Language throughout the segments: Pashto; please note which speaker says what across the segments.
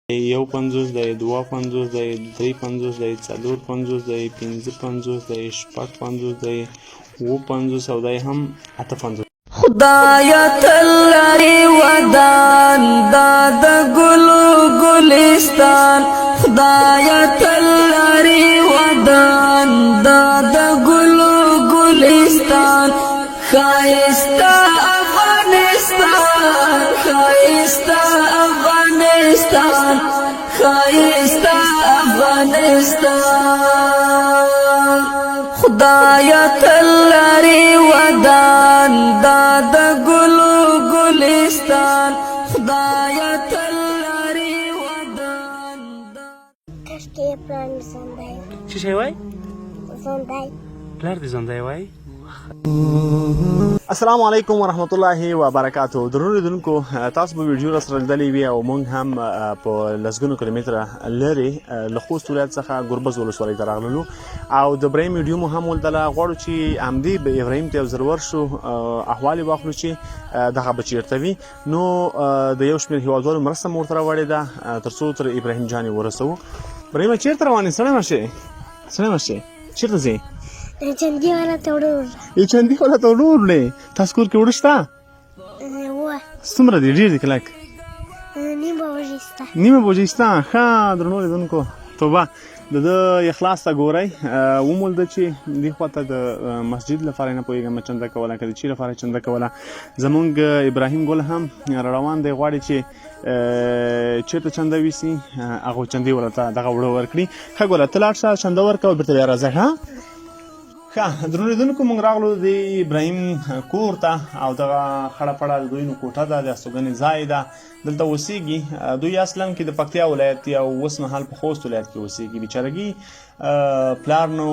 Speaker 1: یو 50 دی، 2 50 دی، 3 50 دی، 4 50 دی، 5 50 دی، 6 50 دی، 7 50 او دی هم 8 50.
Speaker 2: خدایا تلری ودان دا د ګلو ګلستان، خدایا تلری ودان دا د ګلو ګلستان، خایستا افغانستان، خایستا افغانستان، خایستا افغانستان، خدایا تلری ودان دا د ګلو ګلستان، خدایا تلری ودان دا
Speaker 3: کشکی پلان زندای
Speaker 1: څه شی وای؟
Speaker 3: زندای
Speaker 1: پلار دې زندای وای؟
Speaker 4: السلام علیکم ورحمت الله وبرکاتو. درنو لیدونکو، تاسو به ویډیو را سره لیدلې وي او موږ هم په لسګونو کیلومتره لرې له خوست ولایت څخه ګربز ولسوالۍ ته راغلو او د ابراهیم ویډیو مو هم ولیدله. غواړو چې همدې ابراهیم ته یو ځل ورشو، احوال یې واخلو چې دغه به چېرته وي. نو د یو شمېر هېوادوالو مرسته مو ورته راوړې ده تر څو تر ابراهیم جان یې ورسوو. ابراهیمه چېرته روان یې؟ سړی مه شې، سړی مه شې، چېرته ځې؟
Speaker 3: چندی والا ته وړو
Speaker 4: چندی والا ته وړو وړې؟ تاسو کور کې وړه شته؟ څومره دي؟ ډېر دي که لږ؟
Speaker 3: نیمه بجې شته.
Speaker 4: نیمه بجې شته. ښه درنو لیدونکو، توبه د ده اخلاص ته ګورئ. ومولده چې دې خوا ته د مسجد لپاره نه پوهېږم چنده کوله که د چی لپاره چنده کوله. زمونږ ابراهیم ګل هم را روان دی، غواړي چې چېرته چنده ویسي هغه چندې ورته دغه وړه ورکړي. ښه ګوره ته لاړ شه، چنده ورکوه، بېرته بیا راځه. ښه ښه درنو لیدونکو، موږ راغلو د ابراهیم کور ته او دغه خړه پړه د دوی نو کوټه ده، د استوګنې ځای ده، دلته اوسېږي. دوی اصلا کې د پکتیا ولایت او اوس مهال په خوست ولایت کې اوسېږي. بیچارګي پلار نو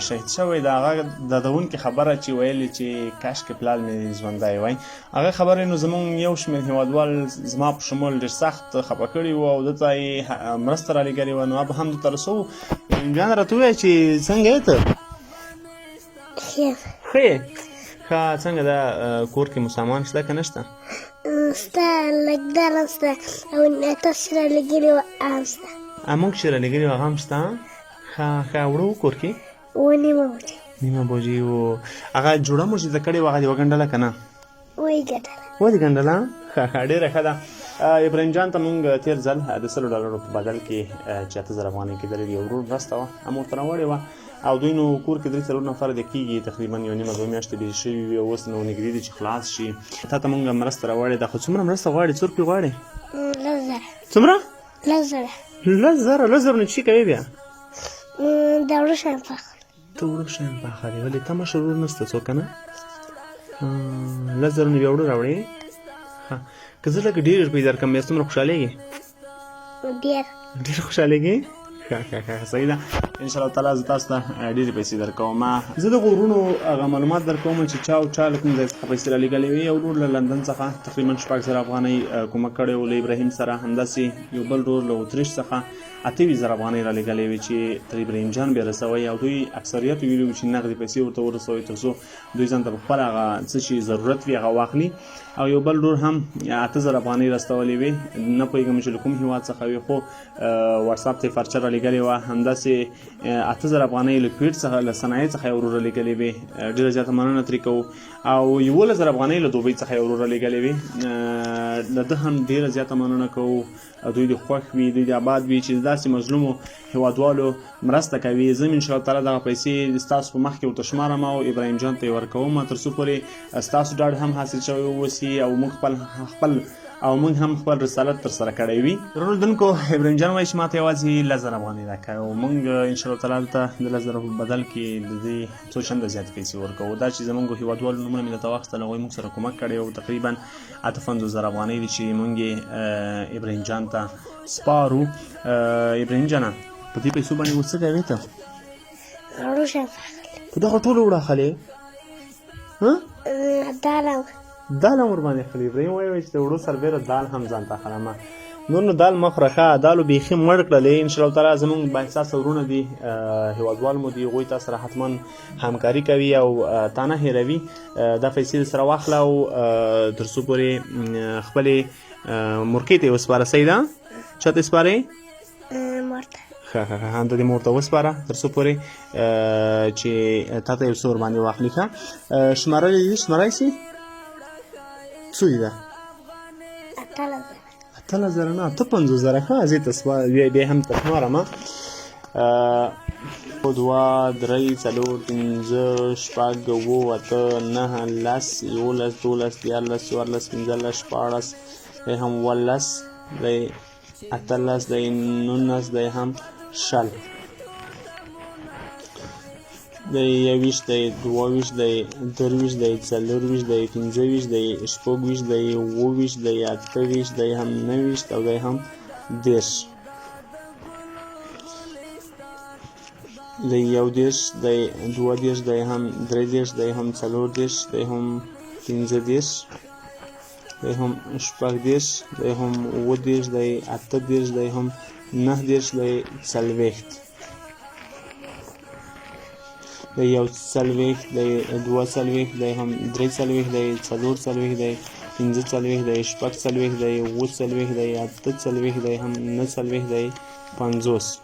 Speaker 4: شهید شوی د هغه د دونکې خبره چې ویلې چې کاشکې پلار مې ژوندی وای، هغه خبرې نو زمونږ یو شمېر هېوادوال زما په شمول ډېر سخت خفه کړي وو او دلته یې مرسته رالېږلې وه. نو به هم دلته رسوو. جان راته ووایه چې څنګه یې ته؟ ښه یې؟ ښه څنګه ده کور کې مو سامان شته که نه شته؟
Speaker 3: شته، لږ دال هم شته او تاسو چې رالېږلي وه هغه شته.
Speaker 4: موږ چې رالېږلي وو هغه هم شته. ښه ښه وړه وو کور کې؟
Speaker 3: نیمه بجې.
Speaker 4: نیمه بجې وو. هغه جوړه مو چې زده کړې وه هغه دې وګنډله که نه؟
Speaker 3: ویې ګټله.
Speaker 4: ودې ګنډله؟ ښه ښه ډېره ښه ده. ابراهیم جان ته موږ تېر ځل د $100 په بدل کې چې 8000 افغانۍ کېدلې دي، یو ورور مرسته وه هم ورته راوړې وه او دوی نو کور کې 3-4 نفره د کېږي، تقریبا یو نیمه 2 میاشتې ډېرې شوي وي او اوس نو نږدې دي چې خلاص شي. تا ته موږ مرسته راوړې ده، خو څومره مرسته غواړې؟ څو روپۍ غواړې؟
Speaker 3: 10,000.
Speaker 4: څومره؟
Speaker 3: 10,000.
Speaker 4: 10,000 نو چې کوې بیا؟
Speaker 3: د وړو شیان پاخلي.
Speaker 4: ته وړو شیان پاخلي؟ ولې تا مشر ورور نشته څوک که نه؟ 10,000 نو بیا وړو راوړې؟ ښه که زه لږ ډېرې روپۍ درکړم بیا څومره خوشحالېږې؟ ډېر خوشحالېږي؟ ښه ښه ښه صحیح ده. انشاءالله تعالی زه تاسو ته ډېرې پیسې درکوم. زه د غرونو هغه معلومات درکوم چې چا او چا له کوم ځای څخه پیسې رالېږلې وي. یو ورور له لندن څخه تقریبا 6,000 افغانۍ کومک کړی و له ابراهیم سره، همداسې یو بل ورور له اتریش څخه 28,000 افغانۍ رالېږلې وي چې تر ابراهیم جان بیا رسوئ او دوی اکثریت ویلي وو چې نغدې پیسې ورته ورسوئ تر څو دوی ځان ته په خپله هغه څه چې ضرورت وي هغه واخلي. او یو بل ورور هم 8,000 افغانۍ راستولې وې، نه پوهېږم چې له کوم هېواد څخه وي، خو واټساپ ته یې پارچه رالېږلې وه. همداسې 8,000 افغانۍ له کویټ څخه له صنایع څخه یو ورور رالېږلې وې، ډېره زیاته مننه ترې کوو. او 11,000 افغانۍ له دوبۍ څخه یو ورور رالېږلې وې، له ده هم ډېره زیاته مننه کوو. دوی د خوښ وي، دوی د آباد وي چې داسې مظلومو هېوادوالو مرسته کوي. زه هم انشاءالله تعالی دغه پیسې ستاسو په مخ کې ورته شمارم او ابراهیم جان ته یې ورکوم تر څو پورې ستاسو ډاډ هم حاصل شوی واوسي او موږ هم خپل رسالت ترسره کړی وي. درنو لیدونکو، ابراهیم جان وایي چې ما ته یوازې 10,000 افغانۍ راکړه او موږ انشاءالله تعالی دلته د 10,000 په بدل کې د دې څو چنده زیاتې پیسې ورکوو. دا چې زموږ هېوادوالو نومونه مې درته واخیستل، هغوی موږ سره کومک کړی او تقریبا 58,000 افغانۍ دي چې موږ یې ابراهیم جان ته سپارو. ابراهیم جانه، په دې پیسو باندې اوس څه کوې ته؟
Speaker 3: وړو شیان پاخلي.
Speaker 4: په دغه ټولو وړه اخلې؟ دال هم ورباندې اخلي؟ ابراهیم وایي چې د وړو سربېره دال هم ځان ته اخلم. نور نو دال مه خوره، ښه دالو بیخي مړ کړلې. انشاءالله تعالی زموږ بااحساسه ورونه دي، هېوادوال مو دي، هغوی تا سره حتما همکاري کوي او تا نه هېروي. دا پیسې سره واخله او تر څو پورې خپلې مورکۍ ته یې وسپاره. صحیح ده چاته سپارئ
Speaker 3: مورته
Speaker 4: ښه همدا دې مور ته وسپاره تر څو پورې چې تا ته یو څه ورباندې واخلي ښه شمارلی دي شماری سي څو دي ده 18,000 نه 50,000 ښه زه ته بیا هم تسمارم 2 3 4 5 6 7 8 9 10 11 12 13 14 15 16 دی هم 18 دی 18 دی 19 دی هم 20 دی 21 دی 22 دی 23 دی 24 دی 25 دی 26 دی 27 دی 28 دی هم 29 او دی هم 10 دی 11 دی 12 دی هم 13 دی هم 14 دی هم 15 دی هم 16 دی هم 17 دی 18 دی هم 19 دی 40 دی 41 دی 42 دی هم 43 دی 44 دی 45 دی 46 دی 47 دی 48 دی هم 49 دی 50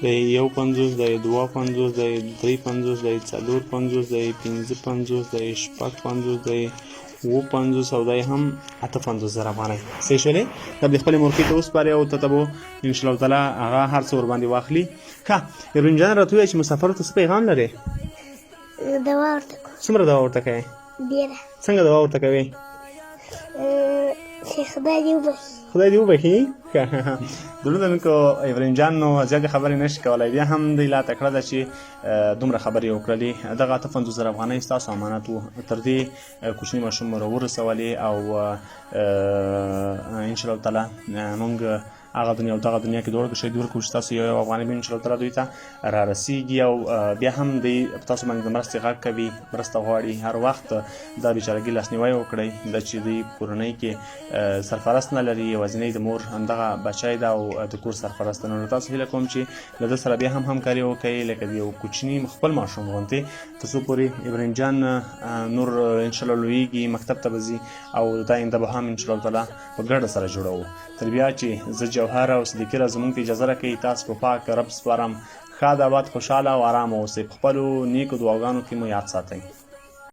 Speaker 4: دی 51 دی 52 دی 53 دی 54 دی 55 دی 56 دی 50 او دی هم 58,000 افغانۍ صحیح شولې دا د خپلې مورکۍ ته وسپارئ او ته به انشاءالله تعالی هغه هر څه ورباندې واخلي ښه ایرون جان راته ووایه چې مسافرو ته څه پیغام لرې
Speaker 3: دوا ورته کوم
Speaker 4: څومره دوا ورته کوې
Speaker 3: ډېره
Speaker 4: څنګه دوا ورته کوې
Speaker 3: چې خدای دې وبخي
Speaker 4: خدای دې وبخي درودونکو ایورین جان نو زیاتې خبرې نشي کولی بیا هم دی لا تکړه ده چې دومره خبرې وکړلې دغه 58,000 افغانۍ ستاسو امانت و تر دې کوچني ماشوم مو راورسولې او انشاءالله تعالی موږ هغه دنیا او دغه دنیا کې دواړه کې شهید ورکړو چې تاسو یو افغانۍ به انشاءالله تعالی دوی ته رارسیږي او بیا هم دی تاسو باندې د مرستې غږ کوي مرسته غواړي هر وخت دا بیچارګي لاسنیوی وکړئ د چې دوی کورنۍ کې سرپرست نه لري یوازینۍ د مور همدغه بچی ده او د کور سرپرست ده نو تاسو هیله کوم چې له ده سره بیا هم همکاري وکړئ لکه د یو کوچني خپل ماشوم غوندې تر څو پورې ابراهیم جان نور انشاءالله لویږي مکتب ته به ځي او دا آینده به هم انشاءالله تعالی په ګډه سره جوړوو تر بیا چې زه جوهر او صدیقي را زموږ ته اجازه راکوي تاسو په پاک رب سپارم ښاد آباد خوشحاله او ارامه اوسئ په خپلو نیکو دعاګانو کې مو یاد ساتئ